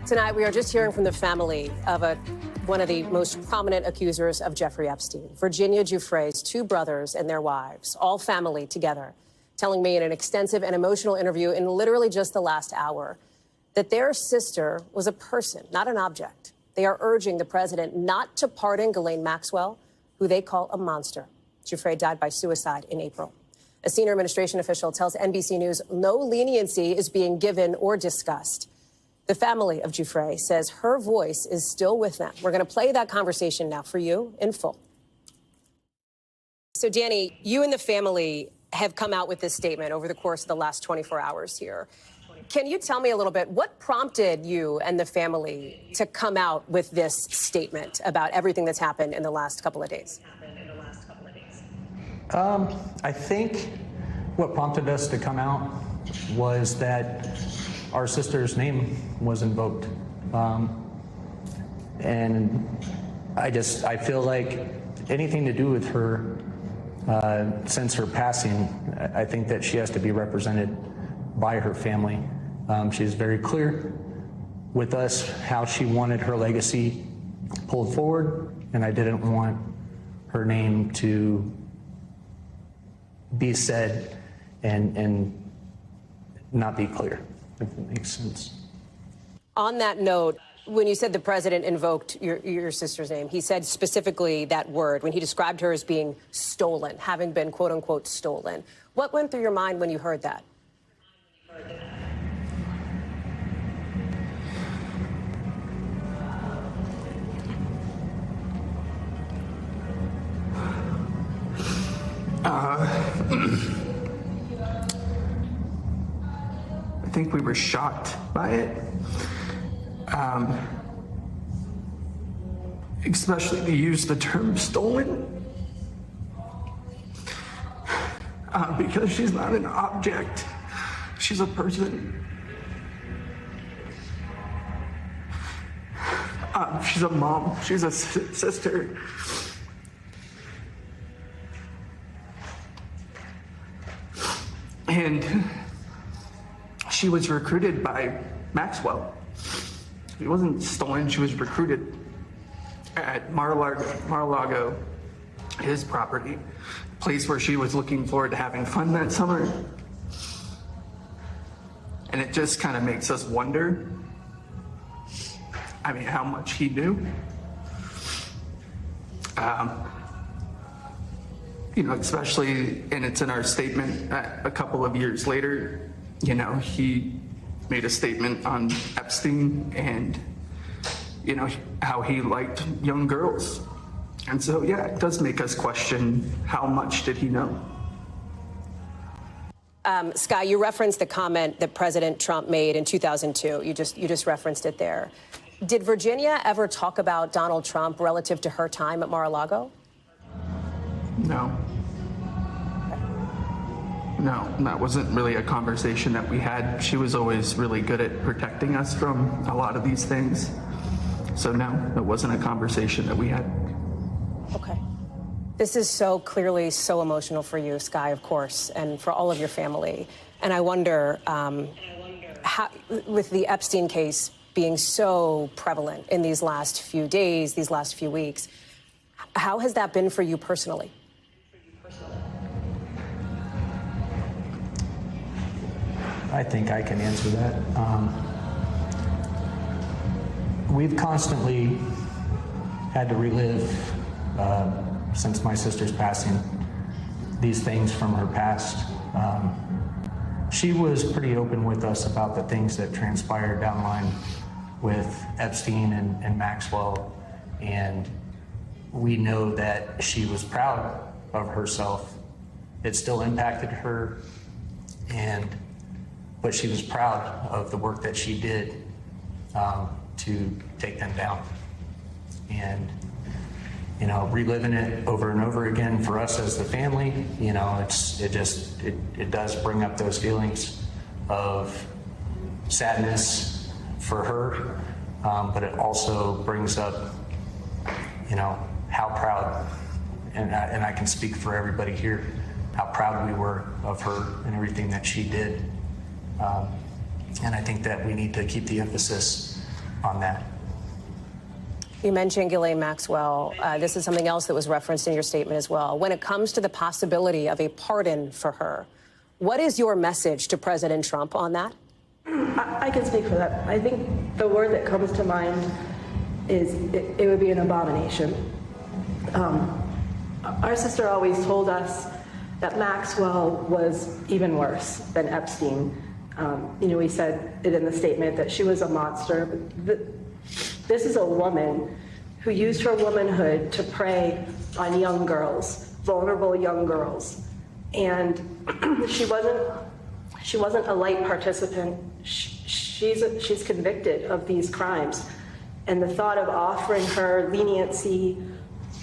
Tonight, we are just hearing from the family of one of the most prominent accusers of Jeffrey Epstein, Virginia Giuffre's two brothers and their wives, all family together, telling me in an extensive and emotional interview in literally just the last hour that their sister was a person, not an object. They are urging the president not to pardon Ghislaine Maxwell, who they call a monster. Giuffre died by suicide in April. A senior administration official tells NBC News no leniency is being given or discussed. The family of Giuffre says her voice is still with them. We're going to play that conversation now for you in full. So, Danny, you and the family have come out with this statement over the course of the last 24 hours here. Can you tell me a little bit, what prompted you and the family to come out with this statement about everything that's happened in the last couple of days? I think what prompted us to come out was that our sister's name was invoked. And I feel like anything to do with her, since her passing, I think that she has to be represented by her family. She's very clear with us how she wanted her legacy pulled forward, and I didn't want her name to be said and not be clear, if it makes sense. On that note, when you said the president invoked your sister's name, he said specifically that word when he described her as being stolen, having been, quote unquote, stolen. What went through your mind when you heard that? I think we were shocked by it, especially to use the term stolen, because she's not an object, she's a person. She's a mom, she's a sister. And she was recruited by Maxwell. She wasn't stolen, she was recruited at Mar-a-Lago, his property, a place where she was looking forward to having fun that summer. And it just kind of makes us wonder, I mean, how much he knew. You know, especially, and it's in our statement a couple of years later, you know, he made a statement on Epstein and, you know, how he liked young girls. And so, yeah, it does make us question how much did he know. Sky, you referenced the comment that President Trump made in 2002. You just referenced it there. Did Virginia ever talk about Donald Trump relative to her time at Mar-a-Lago? No. No, that wasn't really a conversation that we had. She was always really good at protecting us from a lot of these things. So no, it wasn't a conversation that we had. Okay. This is so clearly so emotional for you, Sky, of course, and for all of your family. And I wonder, how, with the Epstein case being so prevalent in these last few days, these last few weeks, how has that been for you personally? I think I can answer that. We've constantly had to relive, since my sister's passing, these things from her past. She was pretty open with us about the things that transpired down the line with Epstein and Maxwell, and we know that she was proud of herself. It still impacted her, but she was proud of the work that she did to take them down. And, you know, reliving it over and over again for us as the family, you know, it does bring up those feelings of sadness for her, but it also brings up, you know, how proud, and I can speak for everybody here, how proud we were of her and everything that she did. And I think that we need to keep the emphasis on that. You mentioned Ghislaine Maxwell. This is something else that was referenced in your statement as well. When it comes to the possibility of a pardon for her, what is your message to President Trump on that? I can speak for that. I think the word that comes to mind is it would be an abomination. Our sister always told us that Maxwell was even worse than Epstein. We said it in the statement that she was a monster. But this is a woman who used her womanhood to prey on young girls, vulnerable young girls. And she wasn't a light participant. She's convicted of these crimes. And the thought of offering her leniency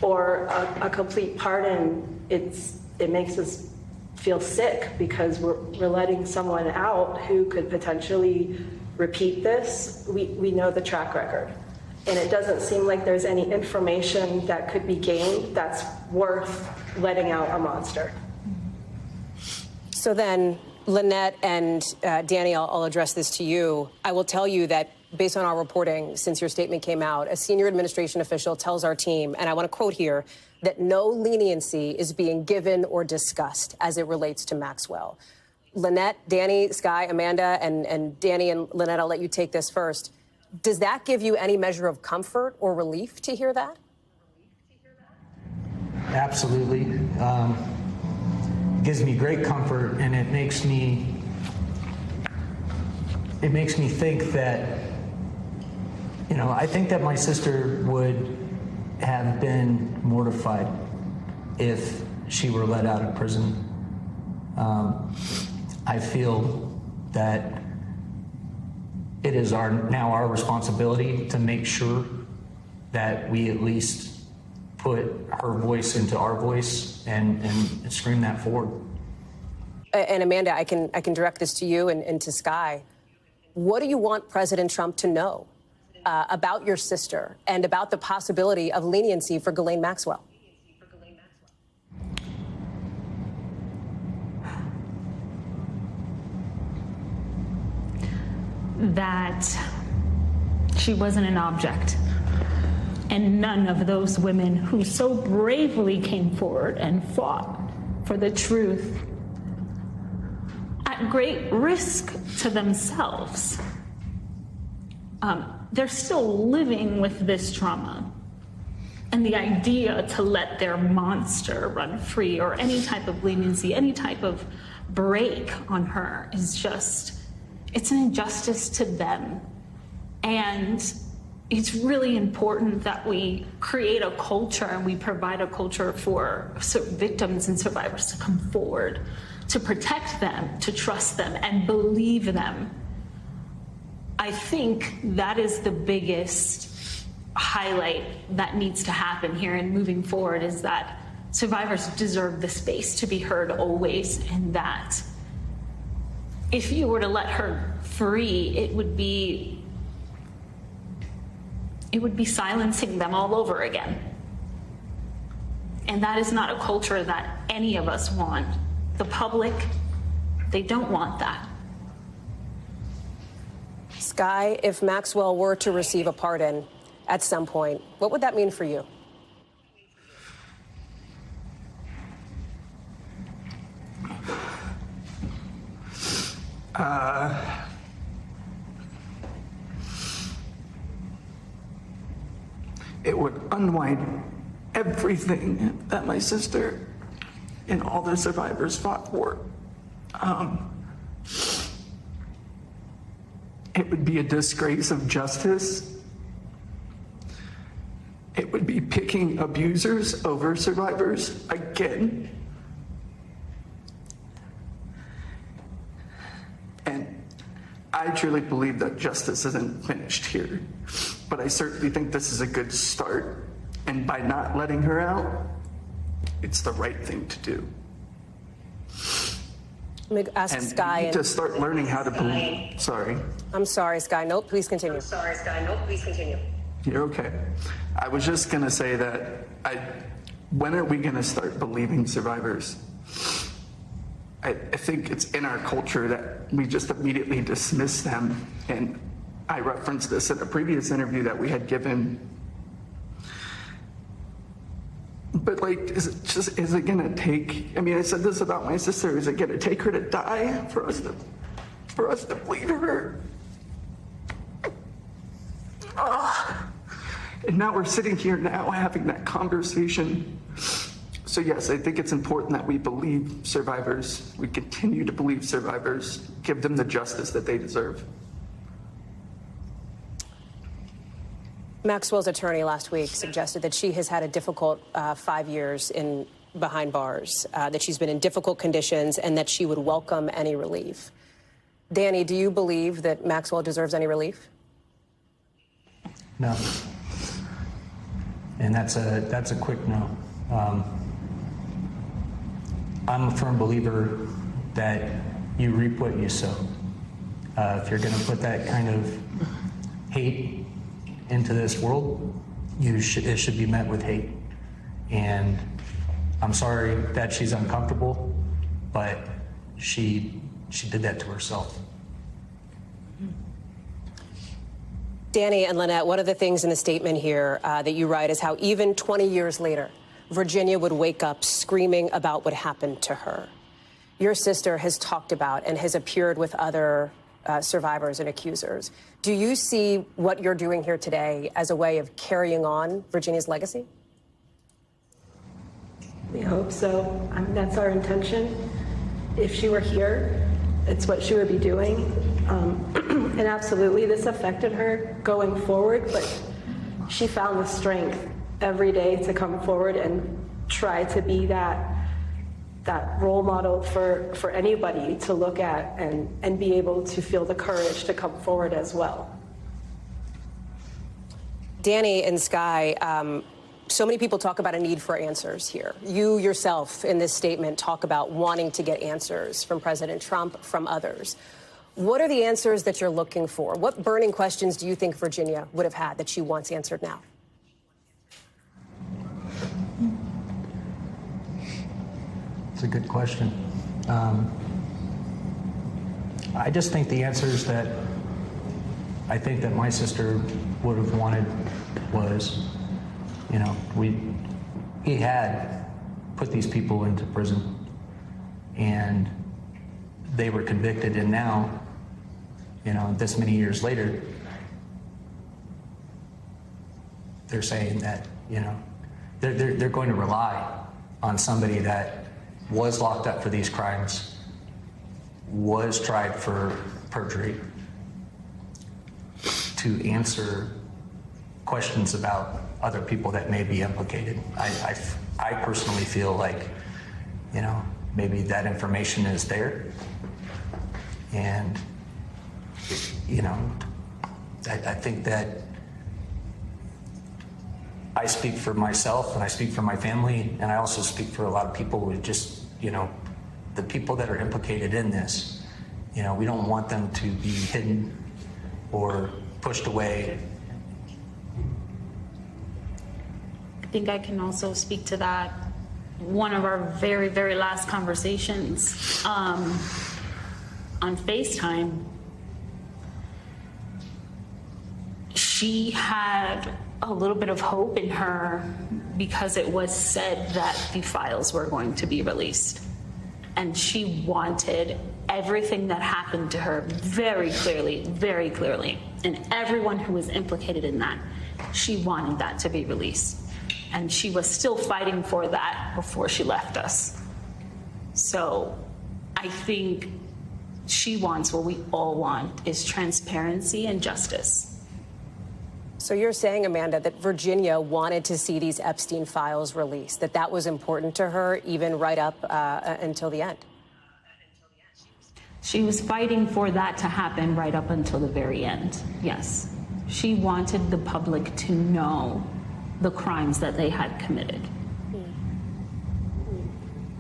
or a complete pardon, it makes us feel sick, because we're letting someone out who could potentially repeat this. We know the track record. And it doesn't seem like there's any information that could be gained that's worth letting out a monster. So then, Lynette and Danny, I'll address this to you. I will tell you that based on our reporting since your statement came out, a senior administration official tells our team, and I want to quote here, that no leniency is being given or discussed as it relates to Maxwell. Lynette, Danny, Skye, Amanda, and Danny and Lynette, I'll let you take this first. Does that give you any measure of comfort or relief to hear that? Absolutely. It gives me great comfort, and it makes me think that, I think that my sister would have been mortified if she were let out of prison. I feel that it is now our responsibility to make sure that we at least put her voice into our voice and scream that forward. And Amanda, I can direct this to you and to Skye. What do you want President Trump to know about your sister and about the possibility of leniency for Ghislaine Maxwell? That she wasn't an object, and none of those women who so bravely came forward and fought for the truth at great risk to themselves, they're still living with this trauma. And the idea to let their monster run free, or any type of leniency, any type of break on her, is just, it's an injustice to them. And it's really important that we create a culture and we provide a culture for victims and survivors to come forward, to protect them, to trust them, and believe them. I think that is the biggest highlight that needs to happen here and moving forward, is that survivors deserve the space to be heard always, and that if you were to let her free, it would be silencing them all over again. And that is not a culture that any of us want. The public, they don't want that. Skye, if Maxwell were to receive a pardon at some point, what would that mean for you? It would unwind everything that my sister and all the survivors fought for. It would be a disgrace of justice. It would be picking abusers over survivors again. And I truly believe that justice isn't finished here, but I certainly think this is a good start. And by not letting her out, it's the right thing to do. Let me ask Skye. And to start learning how to believe. Sorry. I'm sorry, Skye. Nope, please continue. You're okay. I was just gonna say that when are we gonna start believing survivors? I think it's in our culture that we just immediately dismiss them, and I referenced this in a previous interview that we had given. But like, is it gonna take, I mean, I said this about my sister, is it gonna take her to die for us to bleed her? And now we're sitting here now having that conversation. So yes, I think it's important that we believe survivors, we continue to believe survivors, give them the justice that they deserve. Maxwell's attorney last week suggested that she has had a difficult 5 years behind bars, that she's been in difficult conditions, and that she would welcome any relief. Danny, do you believe that Maxwell deserves any relief? No. And that's a quick no. I'm a firm believer that you reap what you sow. If you're going to put that kind of hate into this world, it should be met with hate. And I'm sorry that she's uncomfortable, but she did that to herself. Danny and Lynette, one of the things in the statement here that you write is how even 20 years later, Virginia would wake up screaming about what happened to her. Your sister has talked about and has appeared with other survivors and accusers. Do you see what you're doing here today as a way of carrying on Virginia's legacy? We hope so. I mean, that's our intention. If she were here, it's what she would be doing. And absolutely, this affected her going forward, but she found the strength every day to come forward and try to be that role model for anybody to look at and be able to feel the courage to come forward as well. Danny and Skye, so many people talk about a need for answers here. You yourself in this statement talk about wanting to get answers from President Trump, from others. What are the answers that you're looking for? What burning questions do you think Virginia would have had that she wants answered now? It's a good question. I just think the answers that I think that my sister would have wanted was, you know, he had put these people into prison and they were convicted, and now, you know, this many years later, they're saying that, you know, they're going to rely on somebody that was locked up for these crimes, was tried for perjury, to answer questions about other people that may be implicated. I personally feel like, you know, maybe that information is there. And, you know, I think that I speak for myself and I speak for my family, and I also speak for a lot of people who just, you know, the people that are implicated in this, you know, we don't want them to be hidden or pushed away. I think I can also speak to that. One of our very, very last conversations on FaceTime, she had a little bit of hope in her because it was said that the files were going to be released. And she wanted everything that happened to her very clearly. And everyone who was implicated in that, she wanted that to be released. And she was still fighting for that before she left us. So I think she wants what we all want, is transparency and justice. So you're saying, Amanda, that Virginia wanted to see these Epstein files released, that was important to her even right up until the end? She was fighting for that to happen right up until the very end, yes. She wanted the public to know the crimes that they had committed.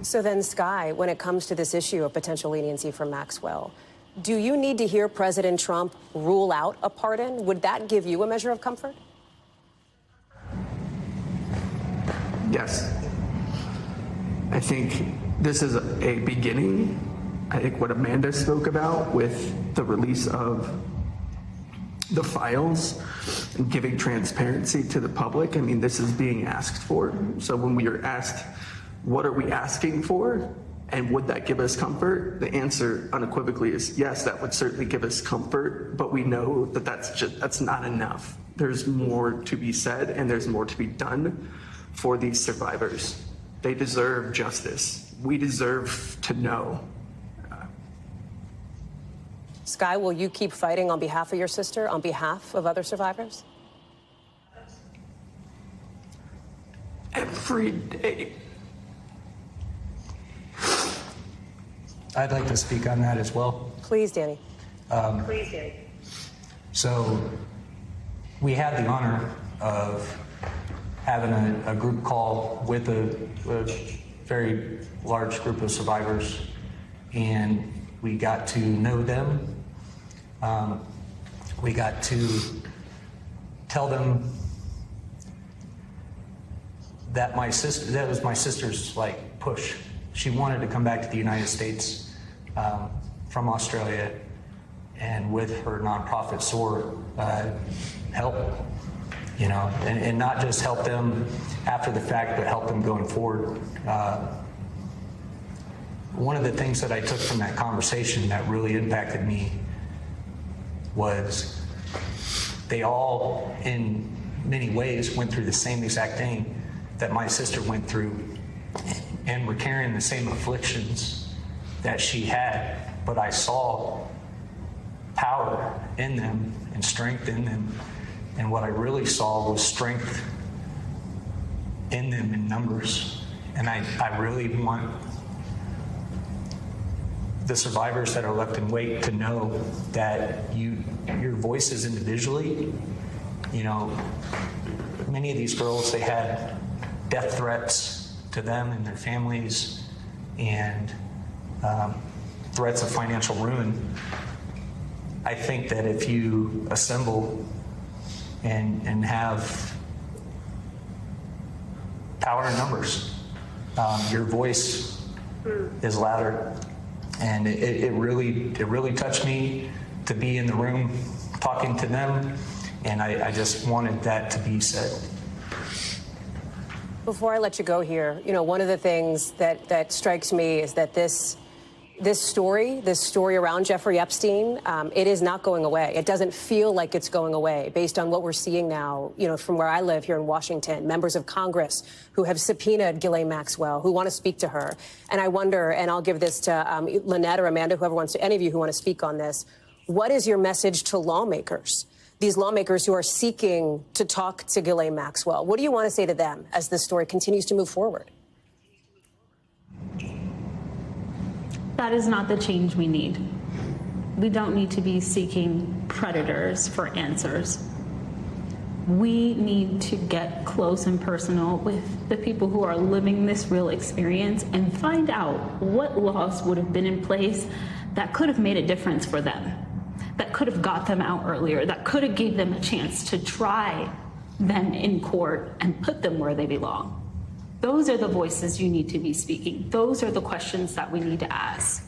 So then, Skye, when it comes to this issue of potential leniency for Maxwell, do you need to hear President Trump rule out a pardon? Would that give you a measure of comfort? Yes. I think this is a beginning. I think what Amanda spoke about with the release of the files and giving transparency to the public. I mean, this is being asked for. So when we are asked, what are we asking for? And would that give us comfort? The answer unequivocally is yes, that would certainly give us comfort, but we know that that's not enough. There's more to be said and there's more to be done for these survivors. They deserve justice. We deserve to know. Sky, will you keep fighting on behalf of your sister, on behalf of other survivors? Every day. I'd like to speak on that as well. Please, Danny. Please, Danny. So we had the honor of having a group call with a very large group of survivors, and we got to know them. We got to tell them that that was my sister's like push. She wanted to come back to the United States from Australia, and with her nonprofit SOAR, help, you know, and not just help them after the fact, but help them going forward. One of the things that I took from that conversation that really impacted me was they all, in many ways, went through the same exact thing that my sister went through, and were carrying the same afflictions that she had, but I saw power in them and strength in them, and what I really saw was strength in them in numbers. And I really want the survivors that are left in wait to know that your voices individually, you know, many of these girls, they had death threats to them and their families, and threats of financial ruin. I think that if you assemble and have power in numbers, your voice is louder. And it really touched me to be in the room talking to them, and I just wanted that to be said. Before I let you go here, you know, one of the things that strikes me is that this story around Jeffrey Epstein, it is not going away. It doesn't feel like it's going away based on what we're seeing now, you know, from where I live here in Washington, members of Congress who have subpoenaed Ghislaine Maxwell, who want to speak to her. And I wonder, and I'll give this to Lynette or Amanda, whoever wants to, any of you who want to speak on this, what is your message to lawmakers? These lawmakers who are seeking to talk to Ghislaine Maxwell, what do you want to say to them as this story continues to move forward? That is not the change we need. We don't need to be seeking predators for answers. We need to get close and personal with the people who are living this real experience and find out what laws would have been in place that could have made a difference for them, that could have got them out earlier, that could have gave them a chance to try them in court and put them where they belong. Those are the voices you need to be speaking. Those are the questions that we need to ask.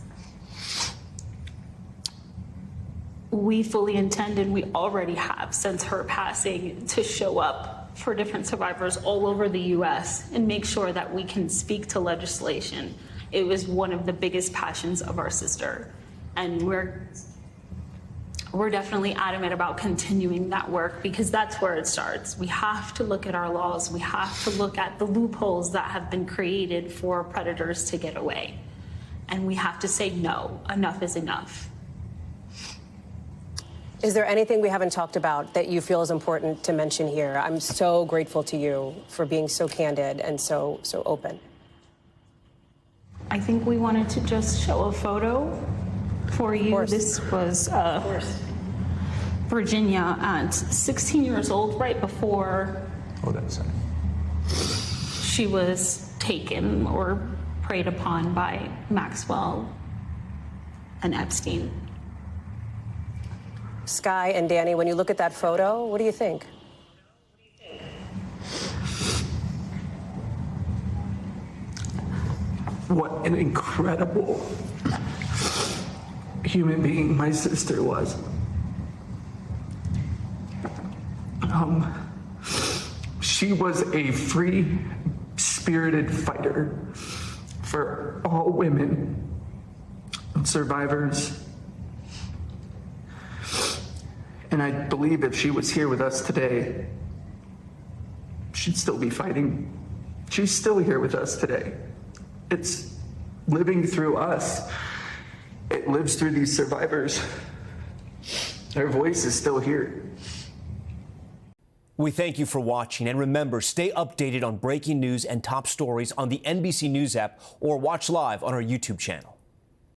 We fully intend, and we already have since her passing, to show up for different survivors all over the U.S. and make sure that we can speak to legislation. It was one of the biggest passions of our sister, and we're definitely adamant about continuing that work, because that's where it starts. We have to look at our laws. We have to look at the loopholes that have been created for predators to get away. And we have to say, no, enough is enough. Is there anything we haven't talked about that you feel is important to mention here? I'm so grateful to you for being so candid and so open. I think we wanted to just show a photo for you. This was Virginia at 16 years old, right before she was taken or preyed upon by Maxwell and Epstein. Sky and Danny, when you look at that photo, what do you think? What an incredible human being my sister was. She was a free-spirited fighter for all women and survivors. And I believe if she was here with us today, she'd still be fighting. She's still here with us today. It's living through us. It lives through these survivors. Their voice is still here. We thank you for watching, and remember, stay updated on breaking news and top stories on the NBC News app or watch live on our YouTube channel.